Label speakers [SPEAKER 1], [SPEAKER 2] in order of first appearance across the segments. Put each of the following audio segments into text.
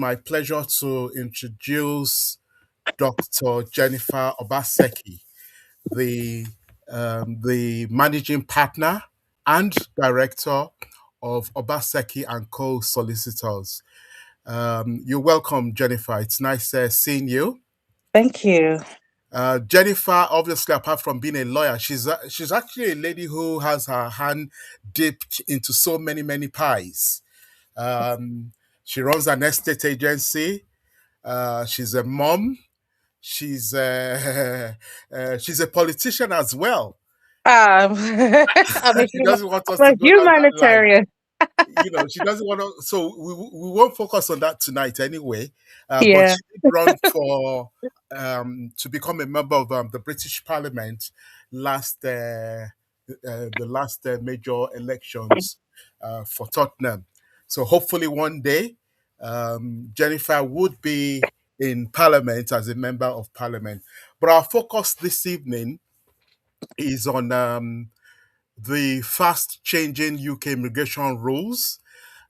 [SPEAKER 1] My pleasure to introduce Dr. Jennifer Obaseki, the the managing partner and director of Obaseki and Co. Solicitors. You're welcome, Jennifer. It's nice seeing you.
[SPEAKER 2] Thank you.
[SPEAKER 1] Jennifer, obviously, apart from being a lawyer, she's actually a lady who has her hand dipped into so many pies. Um, she runs an estate agency. She's a mom. She's a politician as well.
[SPEAKER 2] I'm a,
[SPEAKER 1] She doesn't want us
[SPEAKER 2] I'm
[SPEAKER 1] to
[SPEAKER 2] a
[SPEAKER 1] go down that line.
[SPEAKER 2] humanitarian.
[SPEAKER 1] She doesn't want to. So we won't focus on that tonight anyway. But
[SPEAKER 2] Yeah.
[SPEAKER 1] she did run for to become a member of the British Parliament last the last major elections for Tottenham. So hopefully one day Jennifer would be in Parliament as a member of Parliament. But our focus this evening is on the fast changing UK immigration rules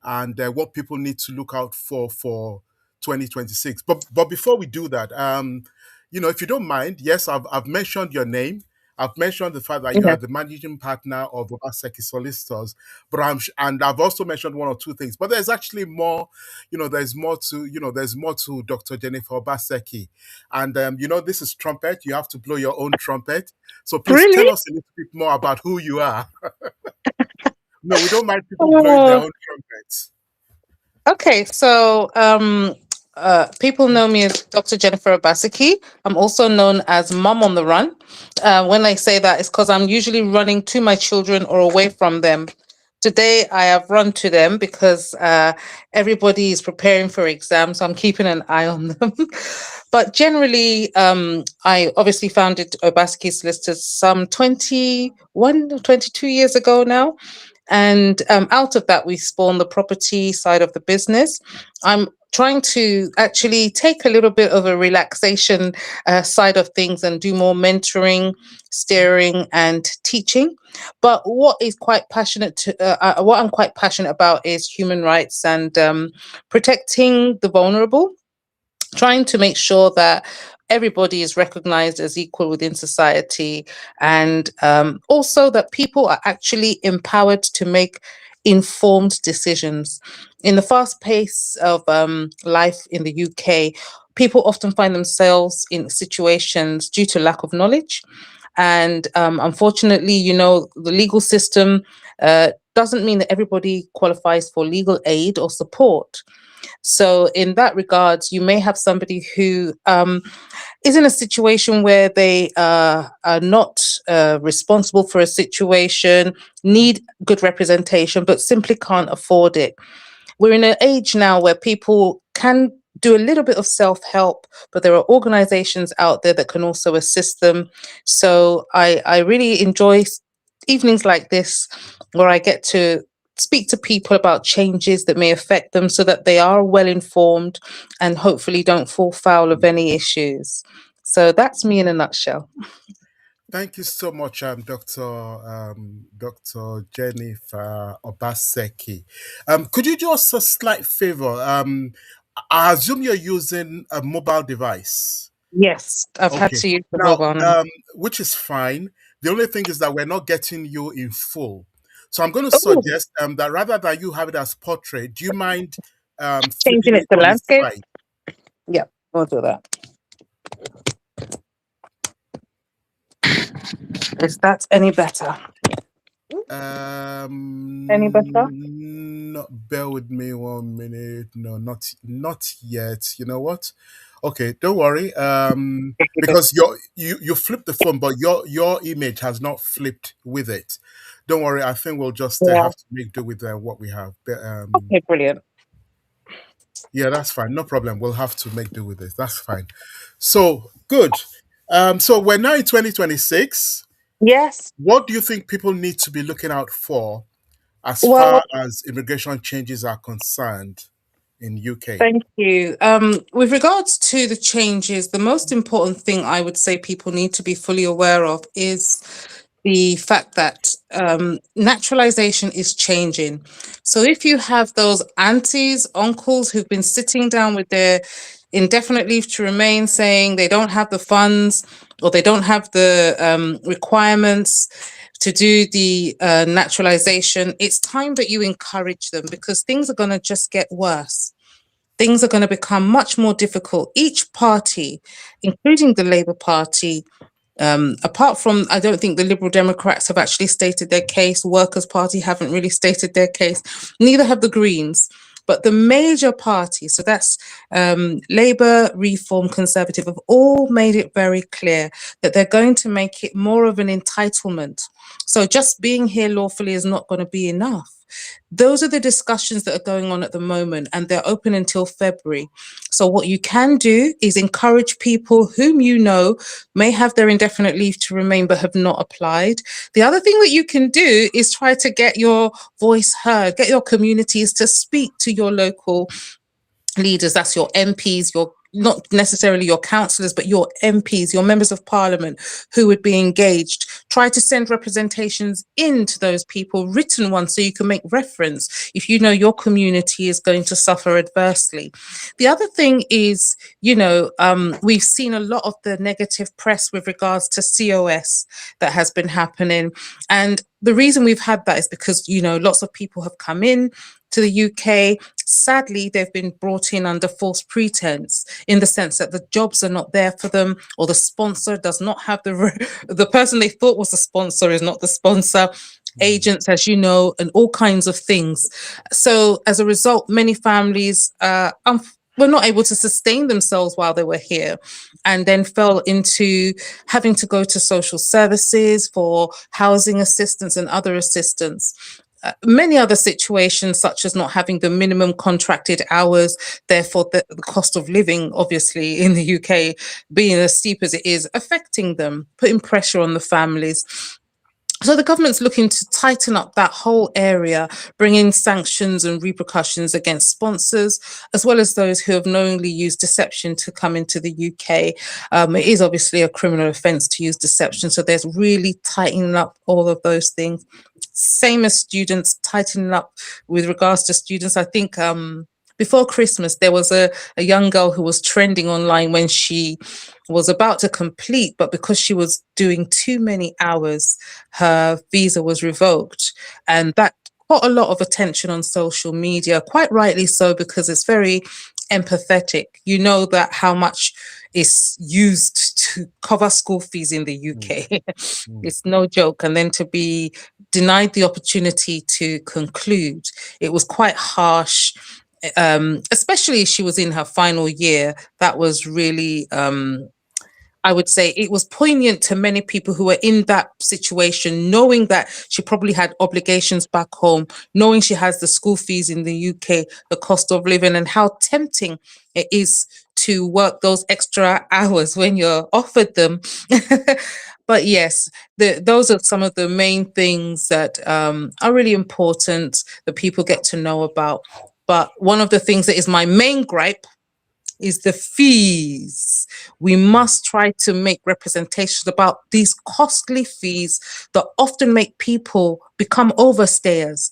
[SPEAKER 1] and what people need to look out for 2026. But before we do that, if you don't mind, yes, I've mentioned your name. I've mentioned the fact that you
[SPEAKER 2] Yeah.
[SPEAKER 1] are the managing partner of Obaseki Solicitors, but and I've also mentioned one or two things. But there's actually more. There's more to Dr. Jennifer Obaseki, and this is Trumpet. You have to blow your own trumpet. So please
[SPEAKER 2] Really?
[SPEAKER 1] tell us a little bit more about who you are. No, we don't mind people blowing their
[SPEAKER 2] Oh,
[SPEAKER 1] own trumpets.
[SPEAKER 2] okay. So, people know me as Dr. Jennifer Obaseki. I'm also known as Mom on the Run. When I say that, it's because I'm usually running to my children or away from them. Today, I have run to them because everybody is preparing for exams, so I'm keeping an eye on them. But generally, I obviously founded Obaseki Solicitors some 21 or 22 years ago now. And out of that, we spawned the property side of the business. I'm trying to actually take a little bit of a relaxation side of things and do more mentoring, steering, and teaching. But what I'm quite passionate about is human rights and protecting the vulnerable, trying to make sure that everybody is recognized as equal within society, and also that people are actually empowered to make informed decisions. In the fast pace of life in the UK, people often find themselves in situations due to lack of knowledge. And unfortunately, the legal system doesn't mean that everybody qualifies for legal aid or support. So, in that regards, you may have somebody who is in a situation where they are not responsible for a situation, need good representation, but simply can't afford it. We're in an age now where people can do a little bit of self help, but there are organizations out there that can also assist them. So, I really enjoy evenings like this where I get to speak to people about changes that may affect them so that they are well informed and hopefully don't fall foul of any issues. So that's me in a nutshell.
[SPEAKER 1] Thank you so much, Dr. Jennifer Obaseki. Could you do us a slight favor? I assume you're using a mobile device.
[SPEAKER 2] Yes, I've had
[SPEAKER 1] Okay.
[SPEAKER 2] to use the
[SPEAKER 1] Now,
[SPEAKER 2] mobile number.
[SPEAKER 1] which is fine. The only thing is that we're not getting you in full. So I'm going to
[SPEAKER 2] Oh,
[SPEAKER 1] suggest that rather than you have it as portrait, do you mind
[SPEAKER 2] changing
[SPEAKER 1] flipping
[SPEAKER 2] it
[SPEAKER 1] it
[SPEAKER 2] to
[SPEAKER 1] on its
[SPEAKER 2] landscape.
[SPEAKER 1] side?
[SPEAKER 2] Yeah, we'll do that. Is that any better? Any better?
[SPEAKER 1] Bear with me 1 minute. No, not yet. You know what? Okay, don't worry. Because you flipped the phone, but your image has not flipped with it. Don't worry. I think we'll just
[SPEAKER 2] Yeah.
[SPEAKER 1] have to make do with what we have.
[SPEAKER 2] Okay, brilliant.
[SPEAKER 1] Yeah, that's fine. No problem. We'll have to make do with it. That's fine. So good. So we're now in 2026.
[SPEAKER 2] Yes.
[SPEAKER 1] What do you think people need to be looking out for as
[SPEAKER 2] Well,
[SPEAKER 1] far as immigration changes are concerned in UK?
[SPEAKER 2] thank you. With regards to the changes, the most important thing I would say people need to be fully aware of is the fact that naturalization is changing. So if you have those aunties, uncles who've been sitting down with their indefinite leave to remain saying they don't have the funds or they don't have the requirements to do the naturalization, it's time that you encourage them because things are going to just get worse. Things are going to become much more difficult. Each party, including the Labour Party, apart from, I don't think the Liberal Democrats have actually stated their case. Workers' Party haven't really stated their case. Neither have the Greens. But the major parties, so that's Labour, Reform, Conservative, have all made it very clear that they're going to make it more of an entitlement. So just being here lawfully is not going to be enough. Those are the discussions that are going on at the moment, and they're open until February. So, what you can do is encourage people whom you know may have their indefinite leave to remain but have not applied. The other thing that you can do is try to get your voice heard, get your communities to speak to your local leaders. That's your MPs, your not necessarily your councillors, but your MPs, your members of parliament who would be engaged. Try to send representations into those people, written ones, so you can make reference if you know your community is going to suffer adversely. The other thing is, we've seen a lot of the negative press with regards to COS that has been happening. And the reason we've had that is because, lots of people have come in to the UK. Sadly, they've been brought in under false pretense in the sense that the jobs are not there for them, or the sponsor does not have the person they thought was the sponsor is not the sponsor, agents, as you know, and all kinds of things. So as a result, many families were not able to sustain themselves while they were here, and then fell into having to go to social services for housing assistance and other assistance. Many other situations, such as not having the minimum contracted hours, therefore the cost of living, obviously, in the UK being as steep as it is, affecting them, putting pressure on the families. So the government's looking to tighten up that whole area, bringing sanctions and repercussions against sponsors, as well as those who have knowingly used deception to come into the UK. It is obviously a criminal offence to use deception, so there's really tightening up all of those things. Same as students, tightening up with regards to students. I think before Christmas, there was a young girl who was trending online when she was about to complete, but because she was doing too many hours, her visa was revoked. And that got a lot of attention on social media, quite rightly so, because it's very empathetic. You know that how much is used to cover school fees in the
[SPEAKER 1] Mm,
[SPEAKER 2] UK.
[SPEAKER 1] mm,
[SPEAKER 2] It's no joke. And then to be denied the opportunity to conclude, it was quite harsh. Especially she was in her final year. That was really I would say it was poignant to many people who were in that situation, knowing that she probably had obligations back home, knowing she has the school fees in the UK, the cost of living, and how tempting it is to work those extra hours when you're offered them. But yes, those are some of the main things that are really important that people get to know about. But one of the things that is my main gripe is the fees. We must try to make representations about these costly fees that often make people become overstayers.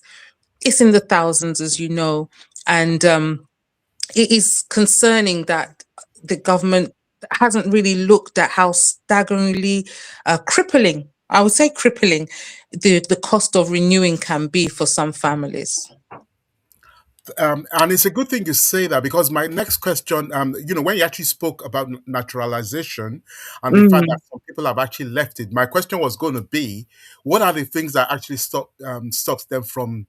[SPEAKER 2] It's in the thousands, as you know, and it is concerning that the government hasn't really looked at how staggeringly crippling, I would say crippling, the cost of renewing can be for some families.
[SPEAKER 1] and it's a good thing you say that because my next question, when you actually spoke about naturalization and the fact that
[SPEAKER 2] Mm,
[SPEAKER 1] some people have actually left it, my question was going to be, what are the things that actually stops them from,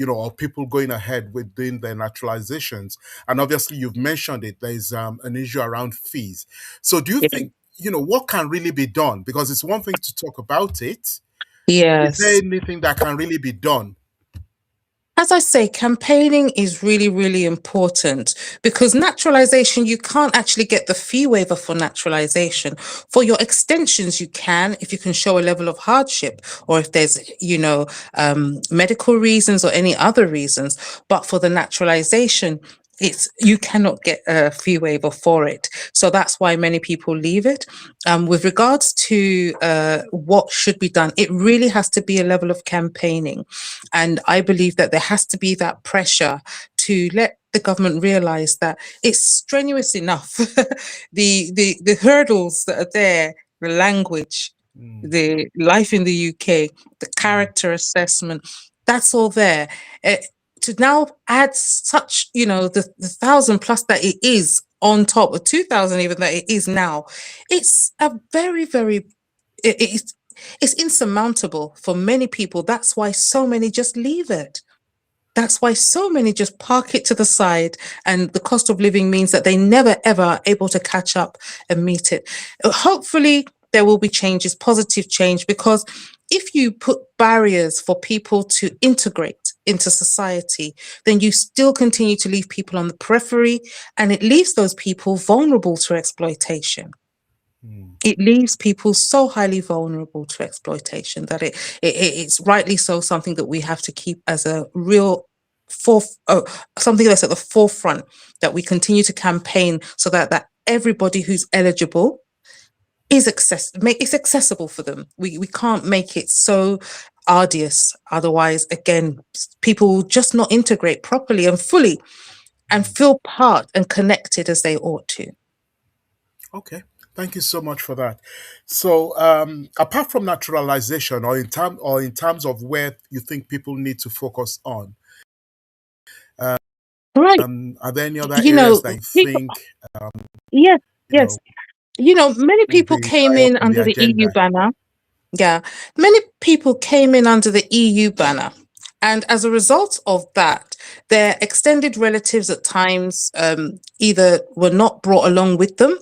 [SPEAKER 1] or people going ahead with doing their naturalizations? And obviously, you've mentioned it. There is an issue around fees. So, do you
[SPEAKER 2] yeah.
[SPEAKER 1] think, what can really be done? Because it's one thing to talk about it. Is there
[SPEAKER 2] Yes.
[SPEAKER 1] anything that can really be done?
[SPEAKER 2] As I say, campaigning is really, really important because naturalization, you can't actually get the fee waiver for naturalization. For your extensions, you can if you can show a level of hardship or if there's, medical reasons or any other reasons. But for the naturalization, It's you cannot get a fee waiver for it, so that's why many people leave it. With regards to what should be done, it really has to be a level of campaigning, and I believe that there has to be that pressure to let the government realize that it's strenuous enough. The hurdles that are there, the language,
[SPEAKER 1] Mm,
[SPEAKER 2] the life in the UK, the
[SPEAKER 1] mm,
[SPEAKER 2] character assessment, that's all there. Eh, to now add such, the 1,000 plus that it is on top of 2,000 even that it is now, it's a very, very, it's insurmountable for many people. That's why so many just leave it. That's why so many just park it to the side, and the cost of living means that they never ever are able to catch up and meet it. Hopefully, there will be changes, positive change, because if you put barriers for people to integrate into society, then you still continue to leave people on the periphery, and it leaves those people vulnerable to exploitation.
[SPEAKER 1] mm,
[SPEAKER 2] It leaves people so highly vulnerable to exploitation that it's rightly so something that we have to keep as a real something that's at the forefront, that we continue to campaign so that everybody who's eligible it's accessible for them. We can't make it so arduous, otherwise again people will just not integrate properly and fully and
[SPEAKER 1] mm.
[SPEAKER 2] feel part and connected as they ought to.
[SPEAKER 1] Okay. Thank you so much for that. So, apart from naturalization, or in terms of where you think people need to focus on,
[SPEAKER 2] Right.
[SPEAKER 1] are there any other
[SPEAKER 2] You
[SPEAKER 1] areas
[SPEAKER 2] know,
[SPEAKER 1] that you
[SPEAKER 2] people,
[SPEAKER 1] think
[SPEAKER 2] yes,
[SPEAKER 1] you
[SPEAKER 2] yes.
[SPEAKER 1] know
[SPEAKER 2] Many
[SPEAKER 1] will
[SPEAKER 2] people
[SPEAKER 1] be
[SPEAKER 2] came
[SPEAKER 1] high up
[SPEAKER 2] in
[SPEAKER 1] on the
[SPEAKER 2] under the EU
[SPEAKER 1] agenda?
[SPEAKER 2] banner. Yeah. Many people came in under the EU banner. And as a result of that, their extended relatives at times either were not brought along with them,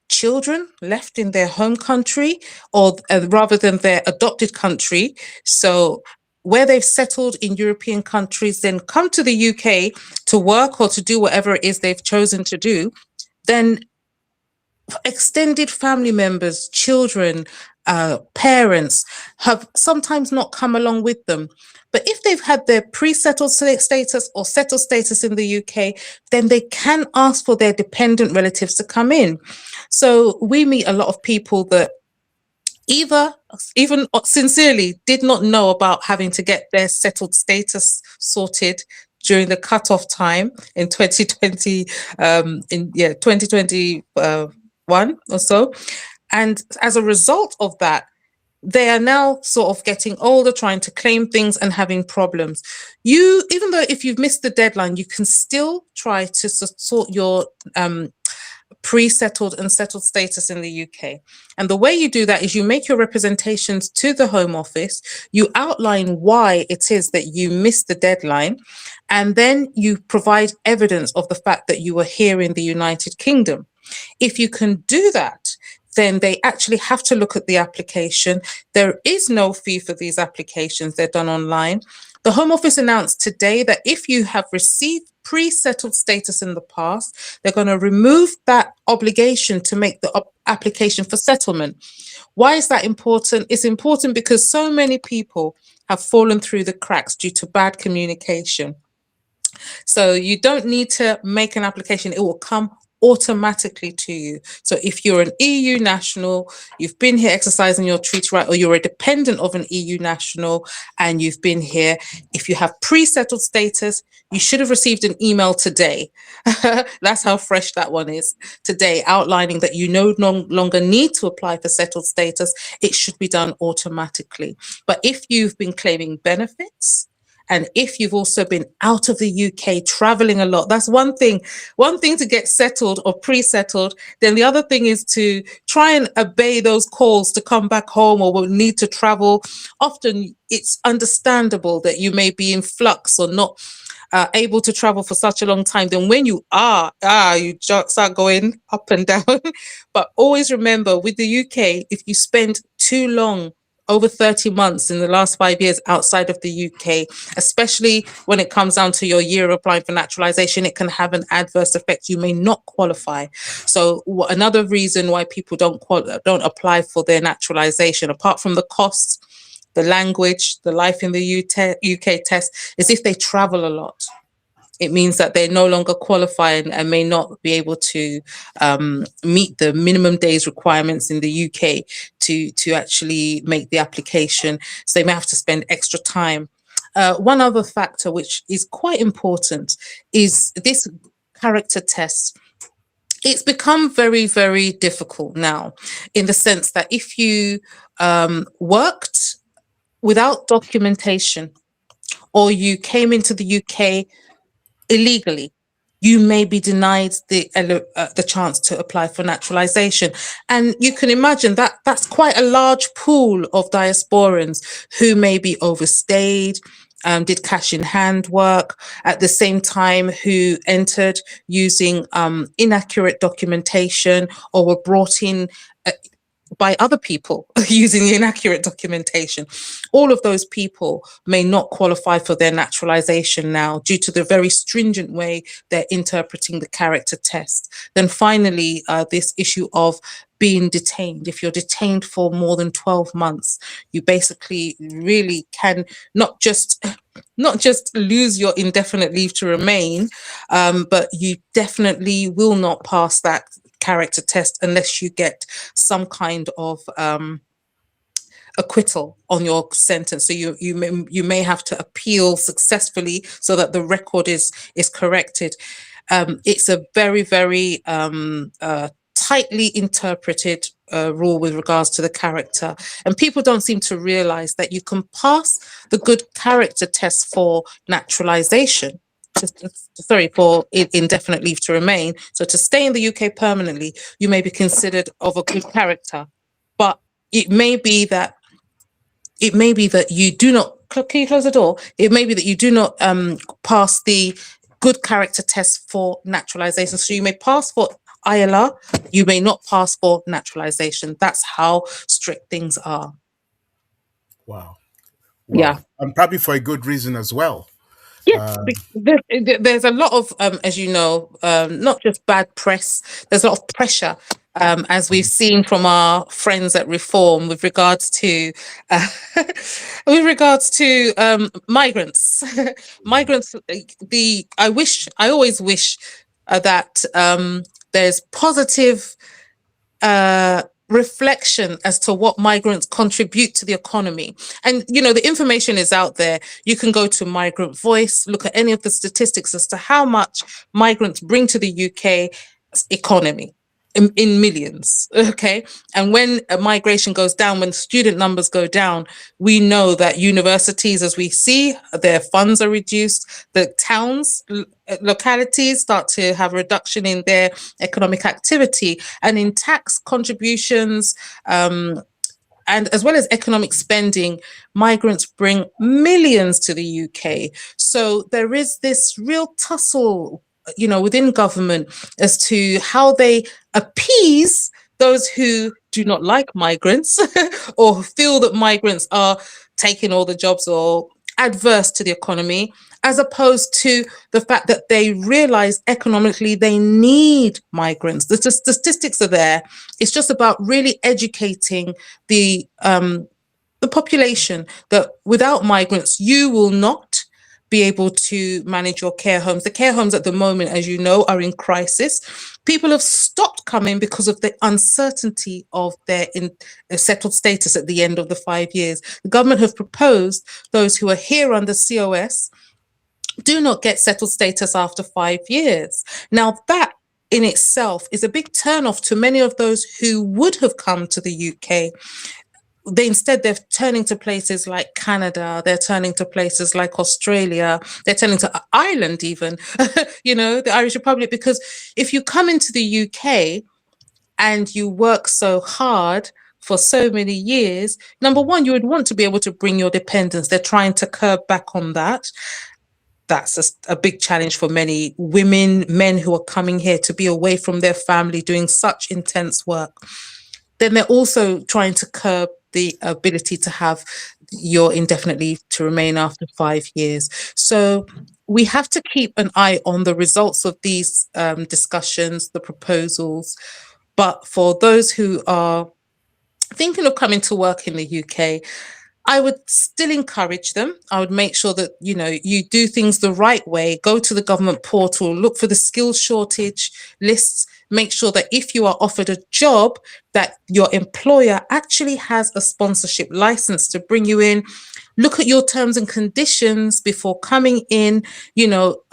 [SPEAKER 2] children left in their home country, or rather than their adopted country. So where they've settled in European countries, then come to the UK to work or to do whatever it is they've chosen to do, then extended family members, children, parents have sometimes not come along with them. But if they've had their pre-settled status or settled status in the UK, then they can ask for their dependent relatives to come in. So we meet a lot of people that either even sincerely did not know about having to get their settled status sorted during the cutoff time in 2020, in 2021 or so. And as a result of that, they are now sort of getting older, trying to claim things and having problems. Even though if you've missed the deadline, you can still try to sort your pre-settled and settled status in the UK. And the way you do that is you make your representations to the Home Office, you outline why it is that you missed the deadline, and then you provide evidence of the fact that you were here in the United Kingdom. If you can do that, then they actually have to look at the application. There is no fee for these applications, they're done online. The Home Office announced today that if you have received pre-settled status in the past, they're going to remove that obligation to make the application for settlement. Why is that important? It's important because so many people have fallen through the cracks due to bad communication. So you don't need to make an application, it will come automatically to you. So if you're an EU national, you've been here exercising your treaty right, or you're a dependent of an EU national and you've been here, if you have pre-settled status, you should have received an email today. That's how fresh that one is today, outlining that you no longer need to apply for settled status. It should be done automatically. But if you've been claiming benefits, and if you've also been out of the UK traveling a lot, that's one thing to get settled or pre-settled. Then the other thing is to try and obey those calls to come back home or will need to travel. Often it's understandable that you may be in flux or not able to travel for such a long time. Then when you are, you just start going up and down. But always remember with the UK, if you spend too long, over 30 months in the last 5 years outside of the UK, especially when it comes down to your year of applying for naturalization, it can have an adverse effect. You may not qualify. So another reason why people don't apply for their naturalization, apart from the costs, the language, the life in the UK test, is if they travel a lot. It means that they no longer qualify and may not be able to meet the minimum days requirements in the UK to actually make the application. So they may have to spend extra time. One other factor which is quite important is this character test. It's become very, very difficult now, in the sense that if you worked without documentation, or you came into the UK illegally, you may be denied the chance to apply for naturalization. And you can imagine that that's quite a large pool of diasporans who may be overstayed, did cash in hand work at the same time, who entered using inaccurate documentation, or were brought in uh, by other people using inaccurate documentation. All of those people may not qualify for their naturalization now due to the very stringent way they're interpreting the character test. Then finally, this issue of being detained. If you're detained for more than 12 months, you basically really can not just lose your indefinite leave to remain, but you definitely will not pass that character test unless you get some kind of acquittal on your sentence. So you may have to appeal successfully so that the record is corrected. It's a very, very tightly interpreted rule with regards to the character, and people don't seem to realize that you can pass the good character test for naturalization, sorry, for indefinite leave to remain. So to stay in the UK permanently, you may be considered of a good character, but it may be that you do not. Can you close the door? It may be that you do not pass the good character test for naturalization. So you may pass for ILR, you may not pass for naturalization. That's how strict things are.
[SPEAKER 1] Wow.
[SPEAKER 2] Yeah.
[SPEAKER 1] Wow. And probably for a good reason as well.
[SPEAKER 2] Yes,
[SPEAKER 1] Uh,
[SPEAKER 2] there's a lot of, as you know, not just bad press. There's a lot of pressure, as we've seen from our friends at Reform, with regards to, uh, migrants. Migrants. I always wish that there's positive reflection as to what migrants contribute to the economy. And, the information is out there. You can go to Migrant Voice, look at any of the statistics as to how much migrants bring to the UK economy. In millions, okay? And when migration goes down, when student numbers go down, we know that universities, as we see, their funds are reduced. The towns, localities start to have a reduction in their economic activity, and in tax contributions, and as well as economic spending, migrants bring millions to the UK. So there is this real tussle, within government, as to how they appease those who do not like migrants or feel that migrants are taking all the jobs or adverse to the economy, as opposed to the fact that they realize economically they need migrants. The statistics are there. It's just about really educating the population that without migrants, you will not be able to manage your care homes. The care homes at the moment, as you know, are in crisis. People have stopped coming because of the uncertainty of their settled status at the end of the 5 years. The government have proposed those who are here under COS do not get settled status after 5 years. Now, that in itself is a big turnoff to many of those who would have come to the UK. They're turning to places like Canada, they're turning to places like Australia, they're turning to Ireland even, the Irish Republic, because if you come into the UK and you work so hard for so many years, number one, you would want to be able to bring your dependents. They're trying to curb back on that. That's a big challenge for many women, men who are coming here to be away from their family, doing such intense work. Then they're also trying to curb the ability to have your indefinite leave to remain after 5 years. So we have to keep an eye on the results of these discussions, the proposals. But for those who are thinking of coming to work in the UK, I would still encourage them. I would make sure that, you do things the right way. Go to the government portal, look for the skills shortage lists, make sure that if you are offered a job, that your employer actually has a sponsorship license to bring you in. Look at your terms and conditions before coming in.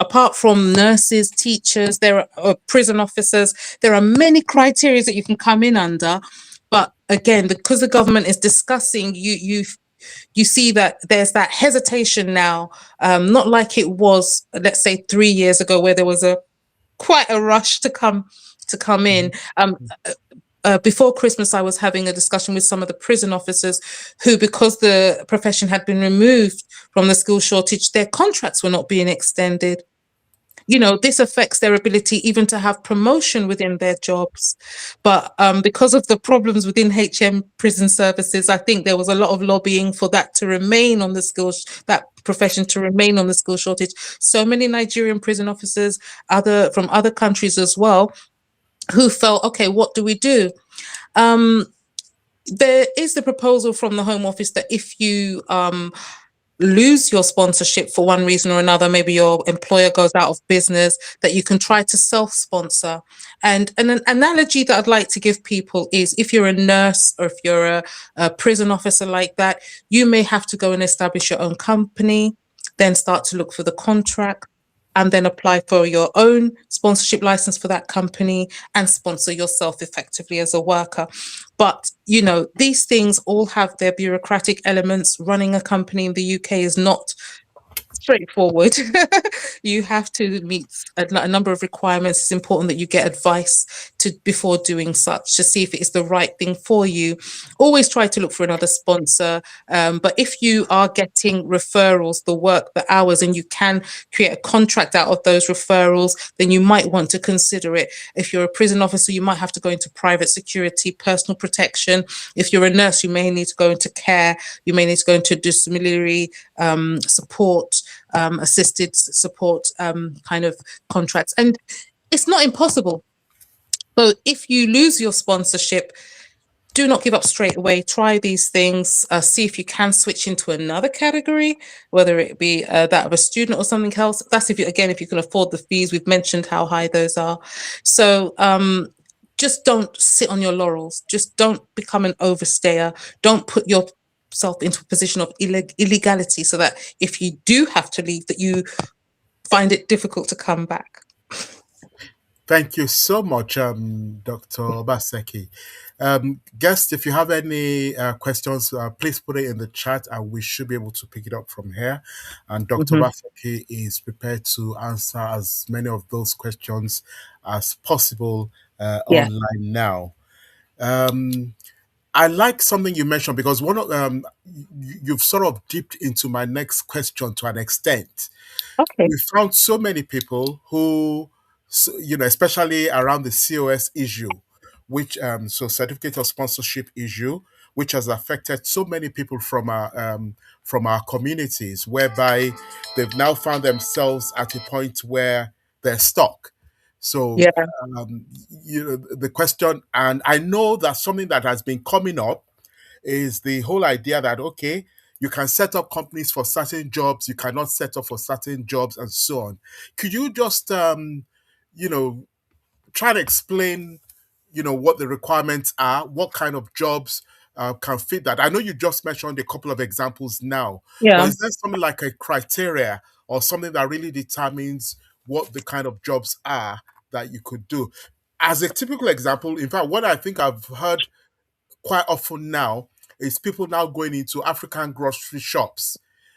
[SPEAKER 2] Apart from nurses, teachers, there are prison officers, there are many criteria that you can come in under. But again, because the government is discussing, you see that there's that hesitation now, not like it was, let's say, 3 years ago, where there was a quite a rush to come in. Before Christmas, I was having a discussion with some of the prison officers who, because the profession had been removed from the skill shortage, their contracts were not being extended. This affects their ability even to have promotion within their jobs. But because of the problems within HM prison services, I think there was a lot of lobbying for that to remain on the skills, that profession to remain on the skill shortage. So many Nigerian prison officers, other from other countries as well, who felt, okay, what do we do? Um, there is the proposal from the Home Office that if you lose your sponsorship for one reason or another, maybe your employer goes out of business, that you can try to self-sponsor. And an analogy that I'd like to give people is, if you're a nurse or if you're a prison officer like that, you may have to go and establish your own company, then start to look for the contract, and then apply for your own sponsorship license for that company and sponsor yourself effectively as a worker. But, these things all have their bureaucratic elements. Running a company in the UK is not straightforward. You have to meet a number of requirements. It's important that you get advice before doing such, to see if it is the right thing for you. Always try to look for another sponsor. But if you are getting referrals, the work, the hours, and you can create a contract out of those referrals, then you might want to consider it. If you're a prison officer, you might have to go into private security, personal protection. If you're a nurse, you may need to go into care. You may need to go into disciplinary support, assisted support kind of contracts. And it's not impossible. So if you lose your sponsorship, do not give up straight away. Try these things. See if you can switch into another category, whether it be that of a student or something else. That's if you can afford the fees. We've mentioned how high those are. So just don't sit on your laurels. Just don't become an overstayer. Don't put yourself into a position of illegality, so that if you do have to leave, that you find it difficult to come back.
[SPEAKER 1] Thank you so much, Dr. Obaseki. Guest, if you have any questions, please put it in the chat and we should be able to pick it up from here. And Dr.
[SPEAKER 2] Mhm.
[SPEAKER 1] Obaseki is prepared to answer as many of those questions as possible
[SPEAKER 2] Yeah.
[SPEAKER 1] online now. Um, I like something you mentioned, because you've sort of dipped into my next question to an extent.
[SPEAKER 2] Okay.
[SPEAKER 1] We found so many people who, especially around the COS issue, so certificate of sponsorship issue, which has affected so many people from our communities, whereby they've now found themselves at a point where they're stuck. So,
[SPEAKER 2] Yeah.
[SPEAKER 1] the question, and I know that something that has been coming up is the whole idea that, okay, you can set up companies for certain jobs, you cannot set up for certain jobs, and so on. Could you just you know try to explain what the requirements are, what kind of jobs can fit that? I know you just mentioned a couple of examples now, but
[SPEAKER 2] Yeah.
[SPEAKER 1] is there something like a criteria or something that really determines what the kind of jobs are that you could do? As a typical example, in fact, what I think I've heard quite often now is people now going into African grocery shops.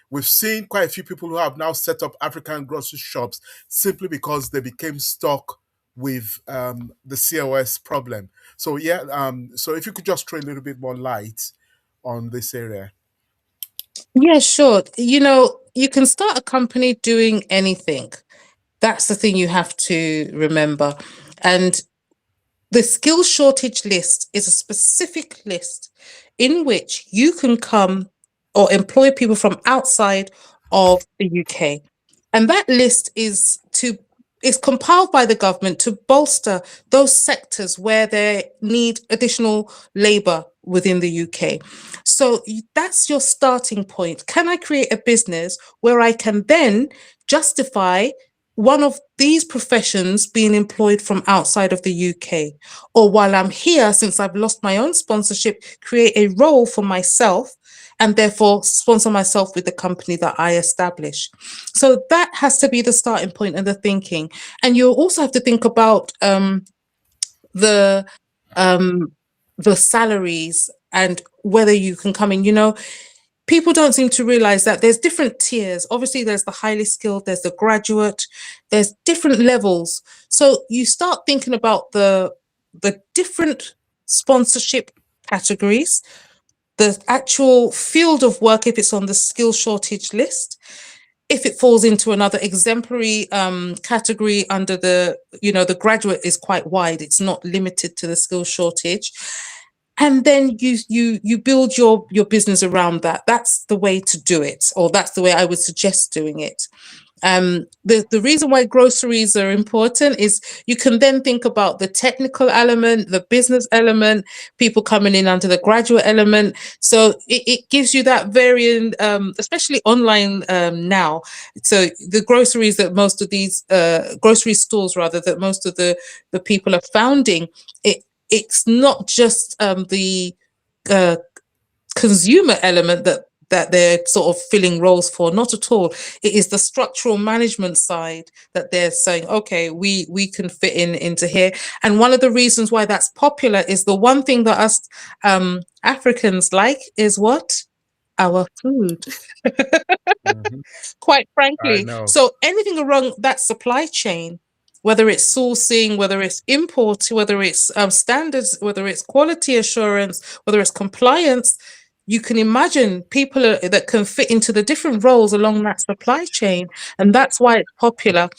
[SPEAKER 1] We've seen quite a few people who have now set up African grocery shops simply because they became stuck with the COS problem. So yeah, so if you could just throw a little bit more light on this area.
[SPEAKER 2] Yeah, sure. You can start a company doing anything. That's the thing you have to remember. And the skill shortage list is a specific list in which you can come or employ people from outside of the UK. And that list It's compiled by the government to bolster those sectors where they need additional labor within the UK. So that's your starting point. Can I create a business where I can then justify one of these professions being employed from outside of the UK? Or while I'm here, since I've lost my own sponsorship, create a role for myself and therefore sponsor myself with the company that I establish. So that has to be the starting point and the thinking. And you also have to think about the um, the salaries and whether you can come in. People don't seem to realize that there's different tiers. Obviously, there's the highly skilled, there's the graduate, there's different levels. So you start thinking about the different sponsorship categories, the actual field of work, if it's on the skill shortage list, if it falls into another exemplary category under the graduate is quite wide. It's not limited to the skill shortage. And then you build your business around that. That's the way to do it, or that's the way I would suggest doing it. The reason why groceries are important is you can then think about the technical element, the business element, people coming in under the graduate element. So it gives you that variant, especially online now. So the groceries that most of these grocery stores, rather, that most of the people are founding, it's not just the uh, consumer element that they're sort of filling roles for. Not at all. It is the structural management side that they're saying, okay, we can fit into here. And one of the reasons why that's popular is the one thing that us Africans like is what? Our food.
[SPEAKER 1] Mhm.
[SPEAKER 2] Quite
[SPEAKER 1] I
[SPEAKER 2] frankly.
[SPEAKER 1] know.
[SPEAKER 2] So anything around that supply chain, whether it's sourcing, whether it's import, whether it's standards, whether it's quality assurance, whether it's compliance, you can imagine people that can fit into the different roles along that supply chain. And that's why it's popular.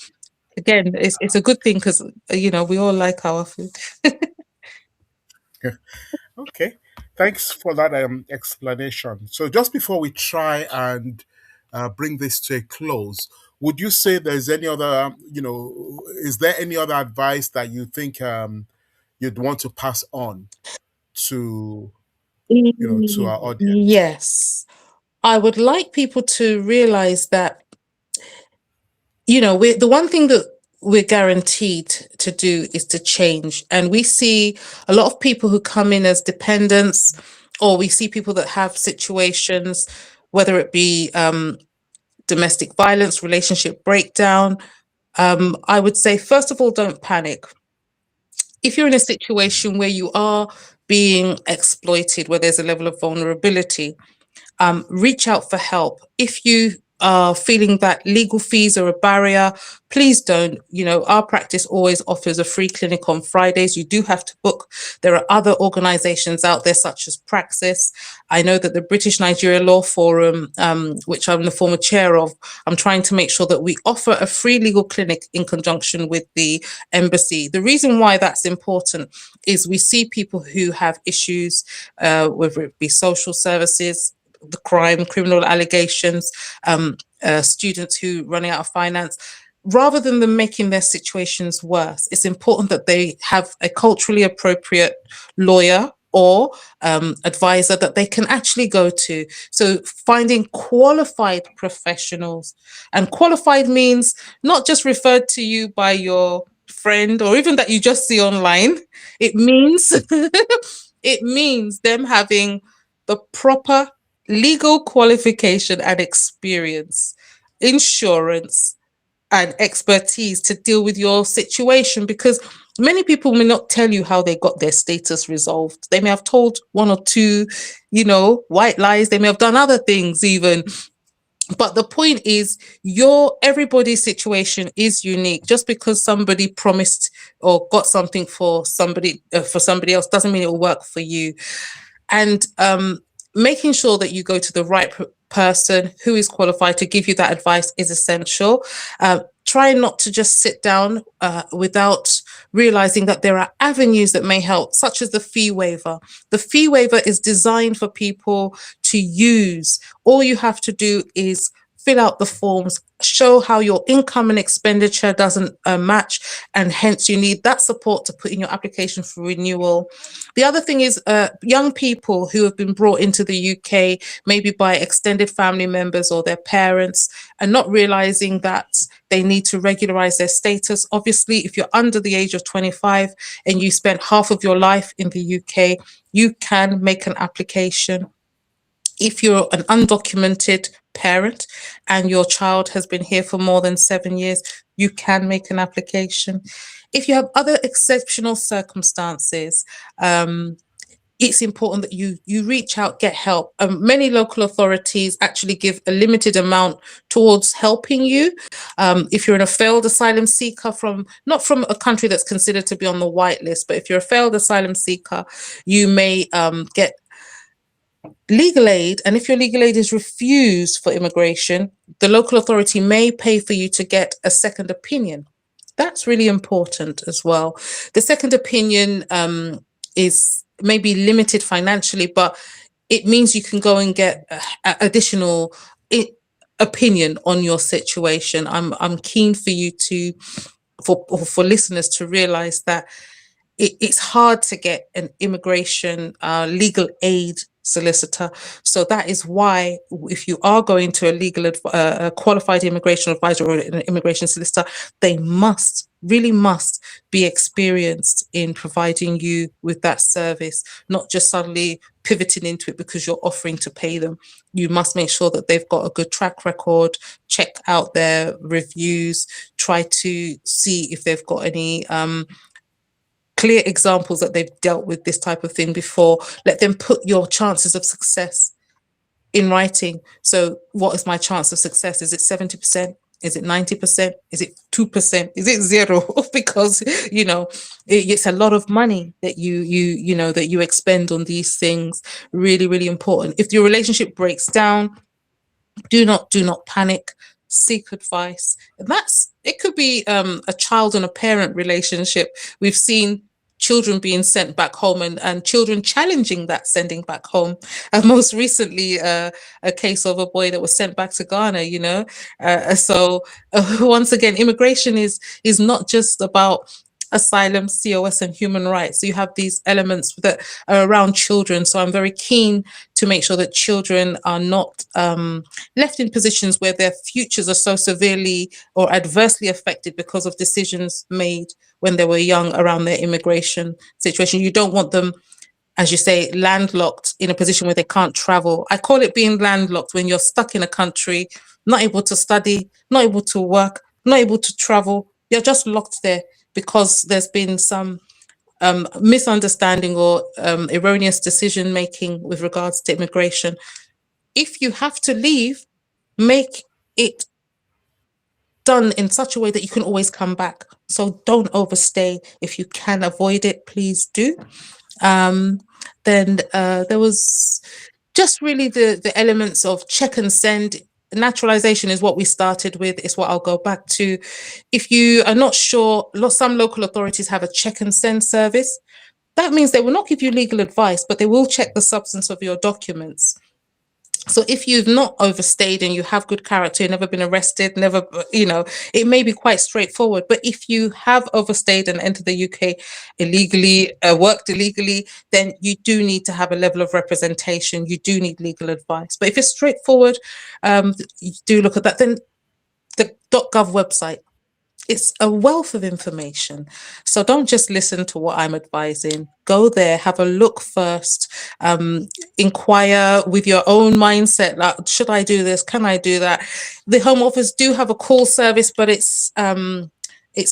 [SPEAKER 2] Again, it's a good thing because, we all like our food.
[SPEAKER 1] Okay. Thanks for that explanation. So, just before we try and bring this to a close, would you say there's any other, is there any other advice that you think you'd want to pass on to, to our audience?
[SPEAKER 2] Yes. I would like people to realize that the one thing that we're guaranteed to do is to change. And we see a lot of people who come in as dependents, or we see people that have situations, whether it be domestic violence, relationship breakdown. I would say, first of all, don't panic. If you're in a situation where you are being exploited, where there's a level of vulnerability, reach out for help. If you are feeling that legal fees are a barrier, please don't. Our practice always offers a free clinic on Fridays. You do have to book. There are other organizations out there, such as Praxis. I know that the British Nigeria Law Forum, which I'm the former chair of, I'm trying to make sure that we offer a free legal clinic in conjunction with the embassy. The reason why that's important is we see people who have issues, whether it be social services, the criminal allegations, students who running out of finance. Rather than them making their situations worse, it's important that they have a culturally appropriate lawyer or advisor that they can actually go to. So finding qualified professionals, and qualified means not just referred to you by your friend or even that you just see online. It means it means them having the proper legal qualification and experience, insurance, and expertise to deal with your situation, because many people may not tell you how they got their status resolved. They may have told one or two, white lies. They may have done other things even. But the point is, everybody's situation is unique. Just because somebody promised or got something for somebody else doesn't mean it will work for you. And making sure that you go to the right person who is qualified to give you that advice is essential. Try not to just sit down without realizing that there are avenues that may help, such as the fee waiver. The fee waiver is designed for people to use. All you have to do is fill out the forms, show how your income and expenditure doesn't match, and hence you need that support to put in your application for renewal. The other thing is young people who have been brought into the UK, maybe by extended family members or their parents, and not realizing that they need to regularize their status. Obviously, if you're under the age of 25 and you spent half of your life in the UK, you can make an application. If you're an undocumented parent and your child has been here for more than 7 years, you can make an application. If you have other exceptional circumstances, it's important that you reach out, get help. Many local authorities actually give a limited amount towards helping you. If you're in a failed asylum seeker from not from a country that's considered to be on the white list, but if you're a failed asylum seeker, you may get legal aid. And if your legal aid is refused for immigration, the local authority may pay for you to get a second opinion. That's really important as well. The second opinion is maybe limited financially, but it means you can go and get additional opinion on your situation. I'm keen for you to, for listeners to realize that it's hard to get an immigration legal aid solicitor. So that is why, if you are going to a qualified immigration advisor or an immigration solicitor, they really must be experienced in providing you with that service, not just suddenly pivoting into it because you're offering to pay them. You must make sure that they've got a good track record, check out their reviews, try to see if they've got any clear examples that they've dealt with this type of thing before. Let them put your chances of success in writing. So what is my chance of success? Is it 70%? Is it 90%? Is it 2%? Is it zero? Because, it's a lot of money that that you expend on these things. Really, really important. If your relationship breaks down, do not panic. Seek advice. And it could be a child and a parent relationship. We've seen children being sent back home and children challenging that sending back home. And most recently, a case of a boy that was sent back to Ghana. So once again, immigration is not just about asylum, COS, and human rights. So you have these elements that are around children. So I'm very keen to make sure that children are not left in positions where their futures are so severely or adversely affected because of decisions made when they were young around their immigration situation. You don't want them, as you say, landlocked in a position where they can't travel. I call it being landlocked when you're stuck in a country, not able to study, not able to work, not able to travel. You're just locked there because there's been some misunderstanding or erroneous decision making with regards to immigration. If you have to leave, make it done in such a way that you can always come back. So don't overstay. If you can avoid it, please do. Then there was just really the elements of check and send. Naturalization is what we started with. It's what I'll go back to. If you are not sure, some local authorities have a check and send service. That means they will not give you legal advice, but they will check the substance of your documents. So if you've not overstayed and you have good character, you've never been arrested, it may be quite straightforward. But if you have overstayed and entered the UK illegally, worked illegally, then you do need to have a level of representation. You do need legal advice. But if it's straightforward, you do look at that. Then the .gov website, it's a wealth of information. So don't just listen to what I'm advising. Go there, have a look first, inquire with your own mindset, like, should I do this? Can I do that? The Home Office do have a call service, but it's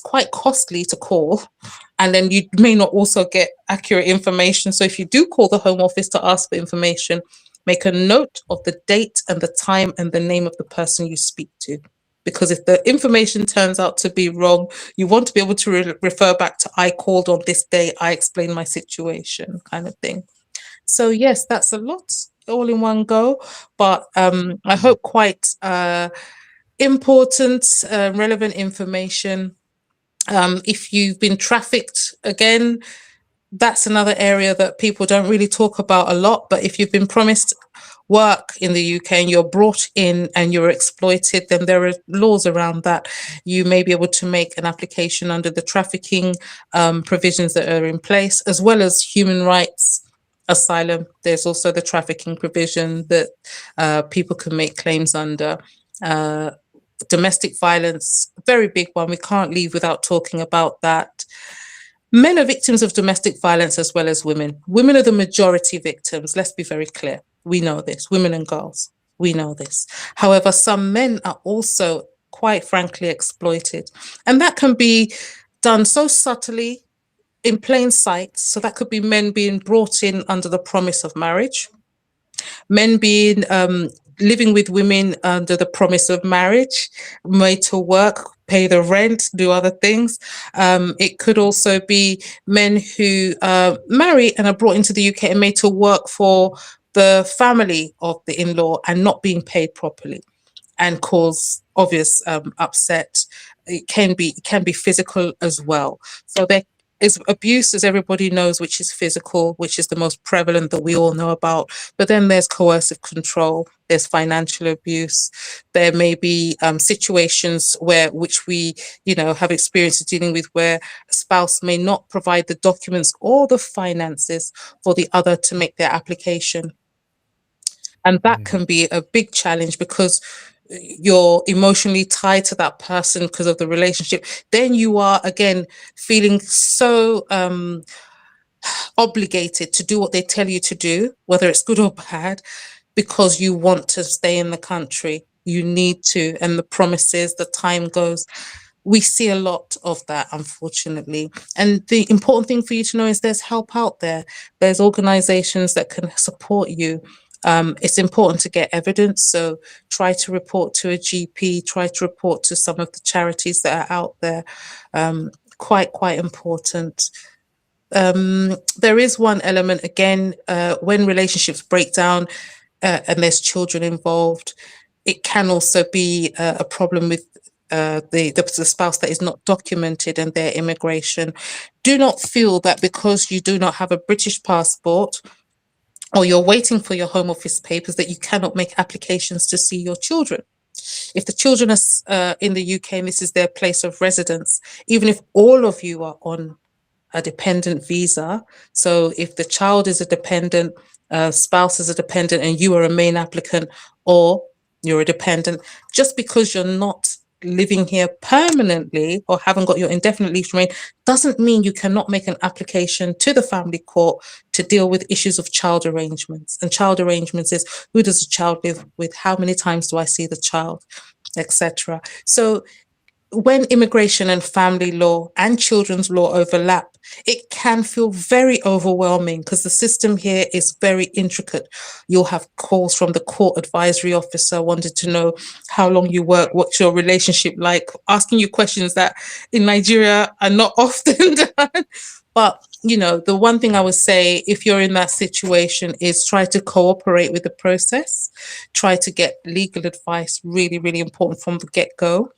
[SPEAKER 2] quite costly to call. And then you may not also get accurate information. So if you do call the Home Office to ask for information, make a note of the date and the time and the name of the person you speak to. Because if the information turns out to be wrong, you want to be able to refer back to, I called on this day, I explained my situation, kind of thing. So yes, that's a lot all in one go, but I hope quite important, relevant information. If you've been trafficked, again, that's another area that people don't really talk about a lot. But if you've been promised work in the UK and you're brought in and you're exploited, then there are laws around that. You may be able to make an application under the trafficking provisions that are in place, as well as human rights. Asylum. There's also the trafficking provision that people can make claims under. Uh, Domestic violence, very big one. We can't leave without talking about that. Men are victims of domestic violence as well as women. Women are the majority victims. Let's be very clear. We know this, women and girls. We know this. However, some men are also, quite frankly, exploited. And that can be done so subtly in plain sight. So that could be men being brought in under the promise of marriage, men being living with women under the promise of marriage, made to work, pay the rent, do other things. It could also be men who marry and are brought into the UK and made to work for the family of the in-law and not being paid properly and cause obvious upset. It can be physical as well. So there is abuse, as everybody knows, which is physical, which is the most prevalent that we all know about. But then there's coercive control, there's financial abuse. There may be situations which we, have experience dealing with, where a spouse may not provide the documents or the finances for the other to make their application. And that
[SPEAKER 1] Mm.
[SPEAKER 2] can be a big challenge because you're emotionally tied to that person because of the relationship. Then you are again feeling so obligated to do what they tell you to do, whether it's good or bad, because you want to stay in the country. You need to, and the promises, the time goes. We see a lot of that, unfortunately. And the important thing for you to know is there's help out there. There's organizations that can support you. It's important to get evidence. So try to report to a GP, try to report to some of the charities that are out there. Quite important. There is one element again, when relationships break down and there's children involved, it can also be a problem with the spouse that is not documented and their immigration. Do not feel that because you do not have a British passport or you're waiting for your Home Office papers that you cannot make applications to see your children. If the children are in the UK and this is their place of residence, even if all of you are on a dependent visa. So if the child is a dependent, spouse is a dependent, and you are a main applicant or you're a dependent, just because you're not living here permanently or haven't got your indefinite leave to remain, doesn't mean you cannot make an application to the family court to deal with issues of child arrangements. And child arrangements is, who does the child live with? How many times do I see the child, etc. So when immigration and family law and children's law overlap, it can feel very overwhelming because the system here is very intricate. You'll have calls from the court advisory officer wanting to know how long you work, what's your relationship like, asking you questions that in Nigeria are not often done. But the one thing I would say, if you're in that situation, is try to cooperate with the process, try to get legal advice, really, really important from the get-go.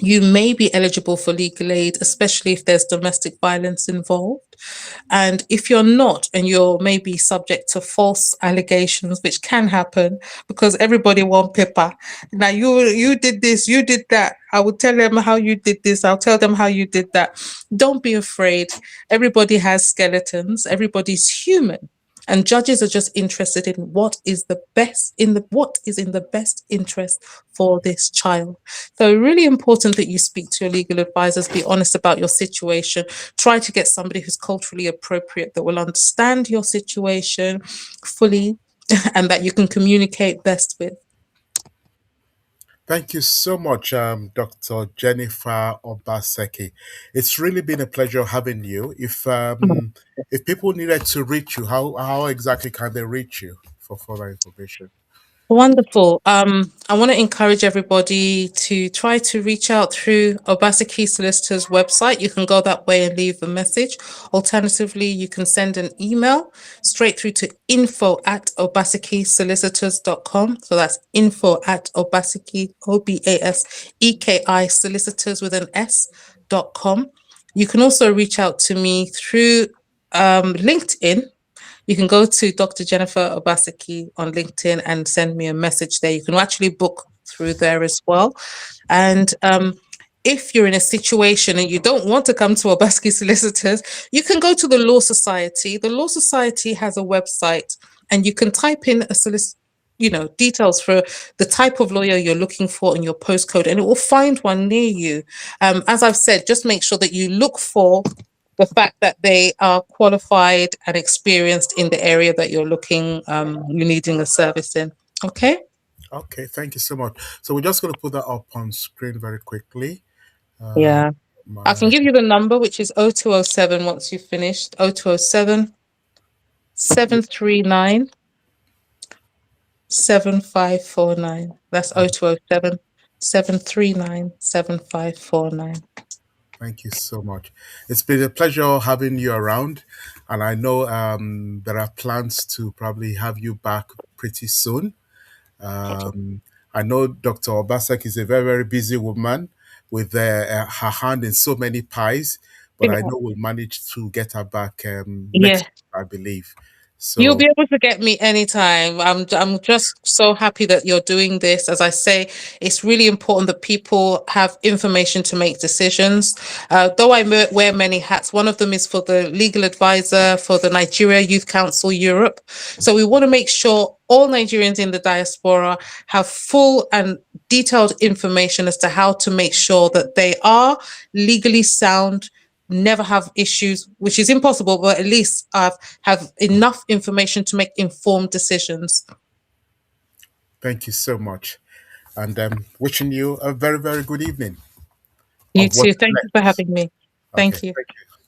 [SPEAKER 2] You may be eligible for legal aid, especially if there's domestic violence involved. And if you're not, and you're maybe subject to false allegations, which can happen because everybody wants paper. Now you did this, you did that. I will tell them how you did this. I'll tell them how you did that. Don't be afraid. Everybody has skeletons. Everybody's human. And judges are just interested in what is in the best interest for this child. So really important that you speak to your legal advisors, be honest about your situation, try to get somebody who's culturally appropriate that will understand your situation fully and that you can communicate best with.
[SPEAKER 1] Thank you so much, Dr. Jennifer Obaseki. It's really been a pleasure having you. If people needed to reach you, how exactly can they reach you for further information?
[SPEAKER 2] Wonderful. I want to encourage everybody to try to reach out through Obaseki Solicitors website. You can go that way and leave a message. Alternatively, you can send an email straight through to info@obasekisolicitors.com. So that's info@obaseki, OBASEKI solicitors with an S.com. You can also reach out to me through LinkedIn. you can go to Dr. Jennifer Obaseki on LinkedIn and send me a message there. You can actually book through there as well. And if you're in a situation and you don't want to come to Obaseki Solicitors, you can go to the Law Society. The Law Society has a website, and you can type in a details for the type of lawyer you're looking for and your postcode, and it will find one near you. As I've said, just make sure that you look for the fact that they are qualified and experienced in the area that you're needing a service in. Okay.
[SPEAKER 1] Okay, thank you so much. So we're just going to put that up on screen very quickly. Uh,
[SPEAKER 2] Yeah. I can
[SPEAKER 1] my
[SPEAKER 2] give you the number, which is 0207 once you've finished. 0207 739 7549. That's
[SPEAKER 1] uh,
[SPEAKER 2] 0207 739 7549.
[SPEAKER 1] Thank you so much. It's been a pleasure having you around, and I know there are plans to probably have you back pretty soon. Um, I know Dr. Obasek is a very, very busy woman with her hand in so many pies, but I know we'll manage to get her back
[SPEAKER 2] Yeah.
[SPEAKER 1] next week, I believe.
[SPEAKER 2] You'll
[SPEAKER 1] So
[SPEAKER 2] be able to get me anytime. I'm just so happy that you're doing this. As I say, it's really important that people have information to make decisions. Though wear many hats, one of them is for the legal advisor for the Nigeria Youth Council Europe. So we want to make sure all Nigerians in the diaspora have full and detailed information as to how to make sure that they are legally sound, never have issues, which is impossible, but at least have enough information to make informed decisions.
[SPEAKER 1] thank you so much, and wishing you a very, very good evening
[SPEAKER 2] You
[SPEAKER 1] of what
[SPEAKER 2] too. Thank you for
[SPEAKER 1] next.
[SPEAKER 2] having me.
[SPEAKER 1] Okay,
[SPEAKER 2] Thank you.
[SPEAKER 1] thank you.